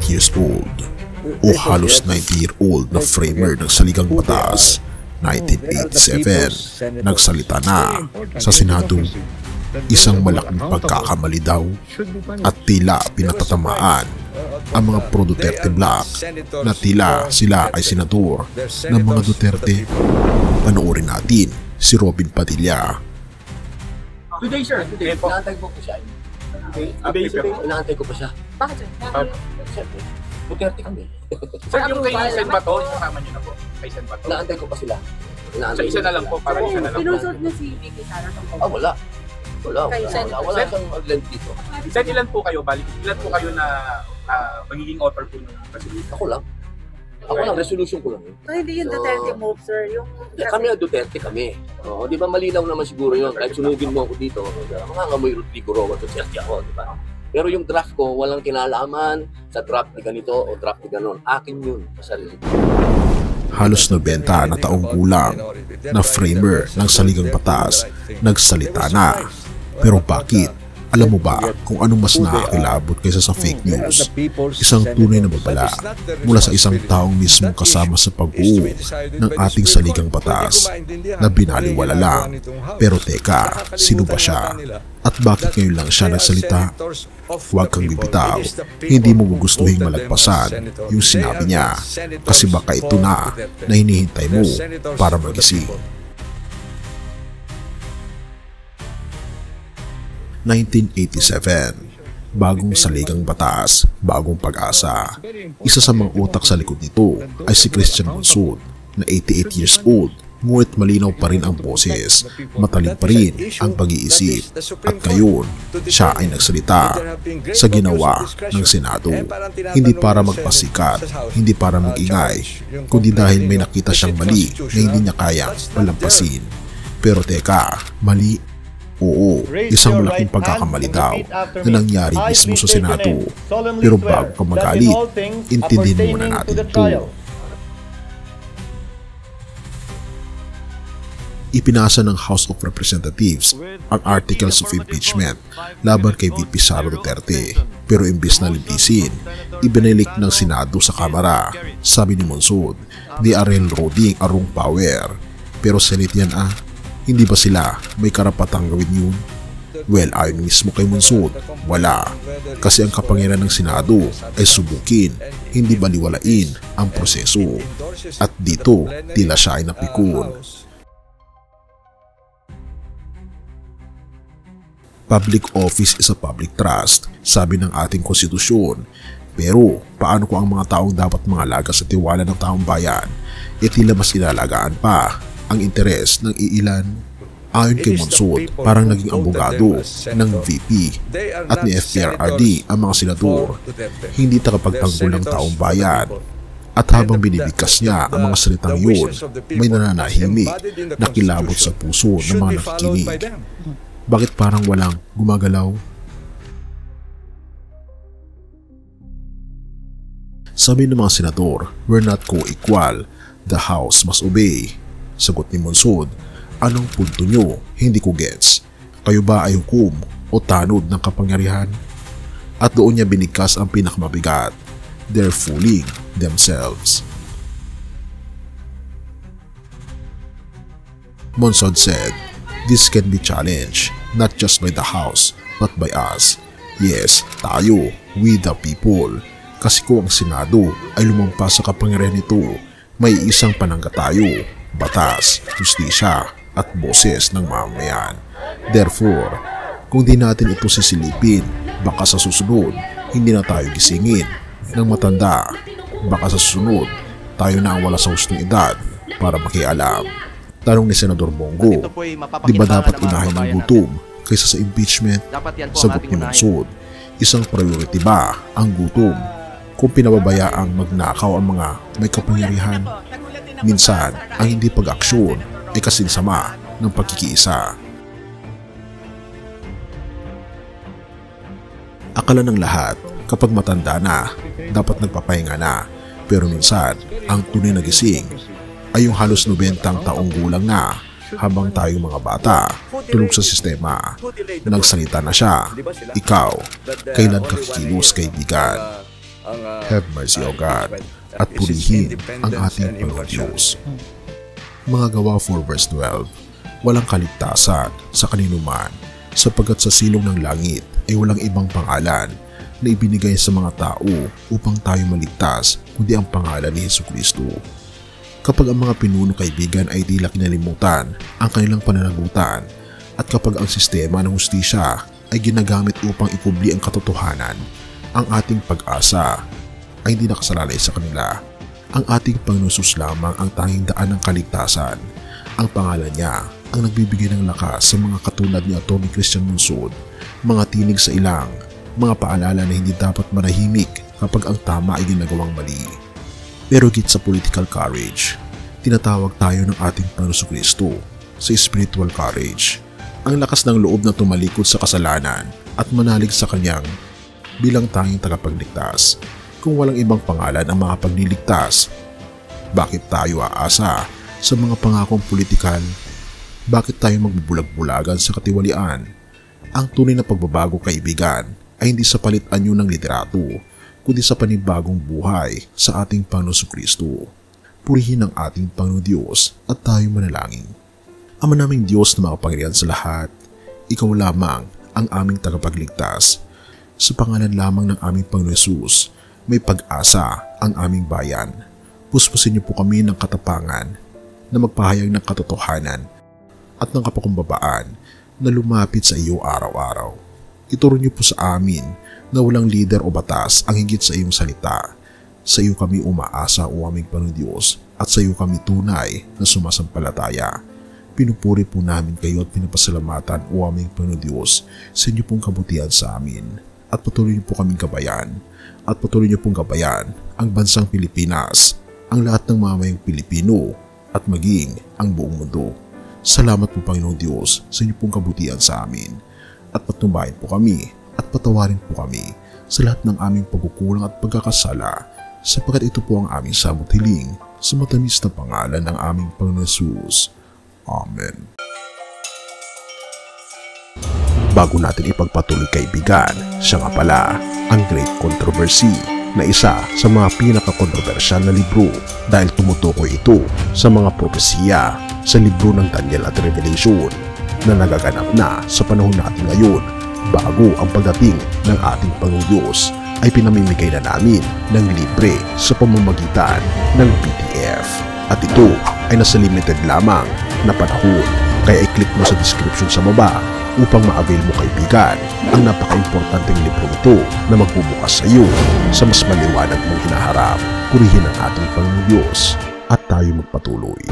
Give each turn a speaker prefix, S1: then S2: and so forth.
S1: years old o halos 90-year-old na framer ng saligang batas. 1987, nagsalita na sa Senado. Isang malaking pagkakamali daw at tila pinatatamaan ang mga pro-Duterte bloc na tila sila ay senador ng mga Duterte. Panoorin natin si Robin Padilla.
S2: Today, sir. Today. Inaantay ko po siya. Today, sir. Inaantay ko pa siya.
S3: Bakit, sir?
S2: Siyempre, Duterte kami.
S4: Sir, yung kay Sen Bato, kasama niyo na po. Kay Sen Bato.
S2: Inaantay ko pa sila.
S4: So, isa na lang po, para isa na lang po.
S3: Pinusot niya si Vicky Sara.
S2: Wala. Wala siyang mag-lend dito.
S4: Sen, ilan po kayo, balik? Ilan po kayo na magiging author po ng resolution?
S2: Ako lang. Ako lang, resolution ko lang.
S3: So, hindi yung Duterte move, sir. Yung...
S2: Kami ang Duterte kami. Di ba malinaw naman siguro yun? Kahit sunugin mo ako dito, mangangamoy Rodrigo Roa at Sergio ako, di ba? Pero yung draft ko, walang kinalaman sa draft ni ganito o draft ni ganon. Akin yun, sa sarili.
S1: Halos 90 na taong gulang na framer ng saligang batas nagsalita na. Pero bakit? Alam mo ba kung ano mas nakakilabot kaysa sa fake news? Isang tunay na babala mula sa isang taong mismong kasama sa pag-uo ng ating saligang batas na binaliwala lang. Pero teka, sino ba siya? At bakit ngayon lang siya nagsalita? Huwag kang bibitaw, hindi mo gugustuhin malagpasan yung sinabi niya kasi baka ito na hinihintay mo para magising. 1987, bagong saligang batas, bagong pag-asa. Isa sa mga utak sa likod nito ay si Christian Monsod na 88 years old, ngunit malinaw pa rin ang boses, matalim pa rin ang pag-iisip, at ngayon siya ay nagsalita sa ginawa ng Senado. Hindi para magpasikat, hindi para mag-ingay, kundi dahil may nakita siyang mali na hindi niya kayang malampasin. Pero teka, mali? Oo, isang malaking pagkakamali daw na nangyari mismo sa Senado. Pero bago ka magalit, intindihin muna natin ito. Ipinasa ng House of Representatives ang Articles of Impeachment laban kay VP Sara Duterte. Pero imbis na libisin, ibinalik ng Senado sa Kamara. Sabi ni Monsod, they are railroading a wrong power. Pero Senate yan hindi ba sila may karapatang gawin yun? Well, ayon mismo kay Monsod, wala. Kasi ang kapangyarihan ng Senado ay subukin, hindi baliwalain ang proseso. At dito, tila siya ay napikon. Public office is a public trust, sabi ng ating konstitusyon. Pero, paano kung ang mga taong dapat mangalaga sa tiwala ng taong bayan, tila mas inalagaan pa ang interes ng iilan? Ayon kay Monsod, parang naging abogado ng VP at ni FPRRD ang mga senador, hindi tagapagtanggol ng taong bayan. At habang binibigkas niya ang mga salitang yun, may nananahimik na kilabot sa puso ng mga nakikinig. Bakit parang walang gumagalaw? Sabi ng mga senador, we're not co-equal, the House must obey. Sagot ni Monsod, anong punto nyo? Hindi ko gets. Kayo ba ay hukom o tanod ng kapangyarihan? At doon niya binigkas ang pinakamabigat. They're fooling themselves. Monsod said, this can be challenged not just by the House but by us. Yes, tayo, we the people. Kasi kung ang Senado ay lumampas sa kapangyarihan nito, may isang panangga tayo, batas, justisya, at boses ng mamamayan. Therefore, kung di natin ito sisilipin, baka sa susunod, hindi na tayo gisingin ng matanda. Baka sa susunod, tayo na ang wala sa hustong edad para makialam. Tanong ni Senador Bongo, di ba dapat unahin ang gutom kaysa sa impeachment? Sagot ni Monsod, isang priority ba ang gutom kung pinababayaang magnakaw ang mga may kapangyarihan? Minsan, ang hindi pag-aksyon ay kasinsama ng pagkikiisa. Akala ng lahat, kapag matanda na, dapat nagpapahinga na. Pero minsan, ang tunay na gising ay yung halos 90 taong gulang na, habang tayong mga bata, tulog sa sistema. Nagsalita na siya, ikaw, kailan ka kikilos, kaibigan? Have mercy, O God, at purihin ang ating Panginoon Diyos. Mga Gawa 4 verse 12, walang kaligtasan sa kaninuman, sapagkat sa silong ng langit ay walang ibang pangalan na ibinigay sa mga tao upang tayo maligtas kundi ang pangalan ni Jesucristo. Kapag ang mga pinuno kaibigan ay tila kinalimutan ang kanilang pananagutan at kapag ang sistema ng hustisya ay ginagamit upang ikubli ang katotohanan, ang ating pag-asa ay hindi nakasalalay sa kanila. Ang ating Panginoon Jesus lamang ang tanging daan ng kaligtasan. Ang pangalan niya ang nagbibigay ng lakas sa mga katulad ni Atty. Christian Monsod, mga tinig sa ilang, mga paalala na hindi dapat manahimik kapag ang tama ay ginagawang mali. Pero higit sa political courage, tinatawag tayo ng ating Panginoon Kristo sa spiritual courage, ang lakas ng loob na tumalikod sa kasalanan at manalig sa kanyang bilang tanging tagapagligtas. Kung walang ibang pangalan ang makapagliligtas, bakit tayo aasa sa mga pangakong politikal? Bakit tayo magbubulag-bulagan sa katiwalian? Ang tunay na pagbabago, kaibigan, ay hindi sa palit-anyo ng liderato, kundi sa panibagong buhay sa ating Panginoon Kristo. Purihin ang ating Panginoon Diyos at tayo manalangin. Ama naming Diyos na makapangyarihan sa lahat, Ikaw lamang ang aming tagapagligtas. Sa pangalan lamang ng aming Panginoon Jesus, may pag-asa ang aming bayan. Puspusin niyo po kami ng katapangan na magpahayag ng katotohanan at ng kapakumbabaan na lumapit sa iyo araw-araw. Ituro niyo po sa amin na walang lider o batas ang higit sa iyong salita. Sa iyo kami umaasa, o aming Panginoon Diyos, at sa iyo kami tunay na sumasampalataya. Pinupuri po namin kayo at pinapasalamatan, o aming Panginoon Diyos, sa inyo pong kabutihan sa amin. At patuloy niyo po kaming gabayan. At patuloy niyo pong gabayan ang bansang Pilipinas, ang lahat ng mamayang Pilipino, at maging ang buong mundo. Salamat po, Panginoong Diyos, sa inyo pong kabutihan sa amin. At patnubayan po kami at patawarin po kami sa lahat ng aming pagkukulang at pagkakasala, sapagkat ito po ang aming samot hiling sa matamis na pangalan ng aming Panginoon Jesus. Amen. Bago natin ipagpatuloy, kaibigan, siya nga pala ang Great Controversy, na isa sa mga pinaka-kontrobersyal na libro dahil tumutukoy ito sa mga propesiya sa libro ng Daniel at Revelation na nagaganap na sa panahon natin ngayon. Bago ang pagdating ng ating Panginoong Diyos ay pinamimigay na namin ng libre sa pamamagitan ng PDF. At ito ay nasa limited lamang na panahon, kaya i-click mo sa description sa baba upang ma-avail mo, kaibigan, ang napaka-importanteng libro ito na magbubukas sa iyo sa mas maliwanag mong hinaharap. Purihin ang ating Panginoong Diyos at tayo magpatuloy.